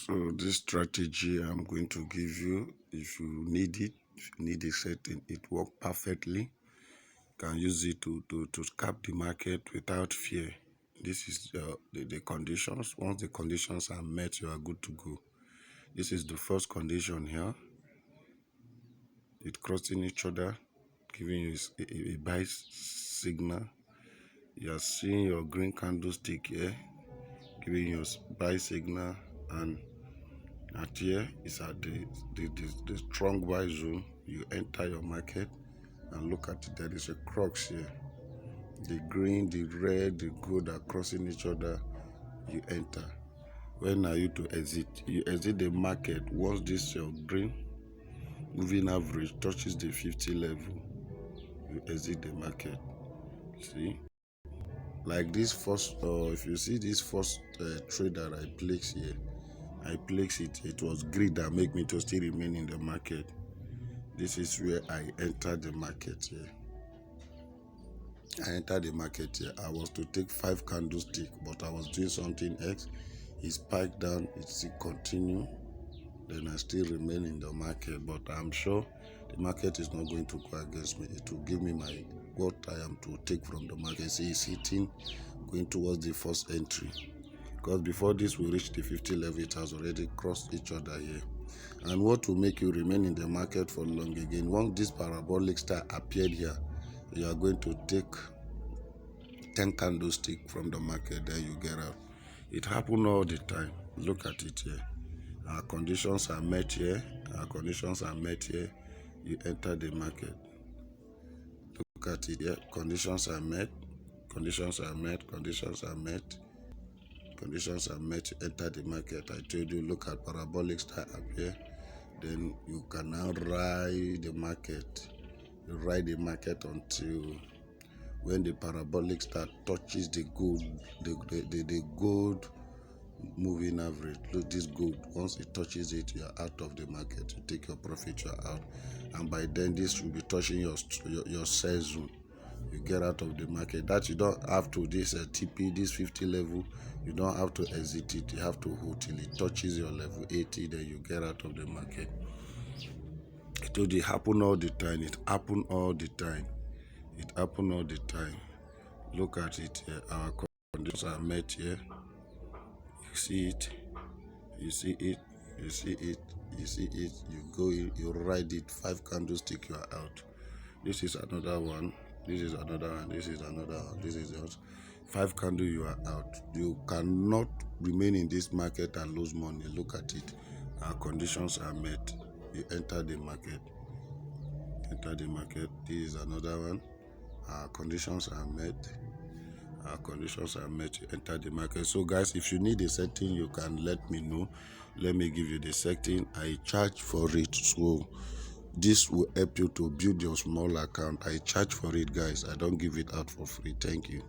So this strategy I'm going to give you, if you need it, if you need a setting, it works perfectly. You can use it to scalp the market without fear. This is the conditions. Once the conditions are met, you are good to go. This is the first condition here. It crossing each other, giving you a buy signal. You are seeing your green candlestick here, giving you buy signal, and at here is at the strong buy zone. You enter your market and look at it. There is a crux here. The green, the red, the gold are crossing each other. You enter. When are you to exit? You exit the market once this your green moving average touches the 50 level. You exit the market. See, like this first, if you see this first trade that I placed here, I placed it. It was greed that make me to still remain in the market. This is where I entered the market here. I entered the market here. I was to take 5 candlestick, but I was doing something else. It spiked down. It still continue. Then I still remain in the market, but I'm sure the market is not going to go against me. It will give me my what I am to take from the market. See, it's hitting, going towards the first entry. Because before this we reach the 50 level, it has already crossed each other here. And what will make you remain in the market for long again? Once this parabolic star appeared here, you are going to take 10 candlestick from the market, then you get out. It happens all the time. Look at it here. Our conditions are met here. Our conditions are met here. You enter the market. Look at it here. Conditions are met. Conditions are met. Conditions are met. Conditions are met. You enter the market. I told you, look at parabolic star up here. Then you can now ride the market. You ride the market until when the parabolic star touches the gold, the gold moving average. Look, this gold, once it touches it, you are out of the market. You take your profit, you are out, and by then this will be touching your sell zone. You get out of the market. That you don't have to, this TP, this 50 level, you don't have to exit it. You have to hold till it touches your level 80, then you get out of the market. It will happen all the time. It happen all the time. It happen all the time. Look at it here. Our conditions are met here. You see it, you see it, you see it, you see it. You go in, you ride it. 5 candlestick, you are out. This is another one. This is another one. This is another one. This is yours. 5 candle, you are out. You cannot remain in this market and lose money. Look at it. Our conditions are met. You enter the market. Enter the market. This is another one. Our conditions are met. Our conditions are met. You enter the market. So guys, if you need a setting, you can let me know. Let me give you the setting. I charge for it, so this will help you to build your small account. I charge for it, guys. I don't give it out for free. Thank you.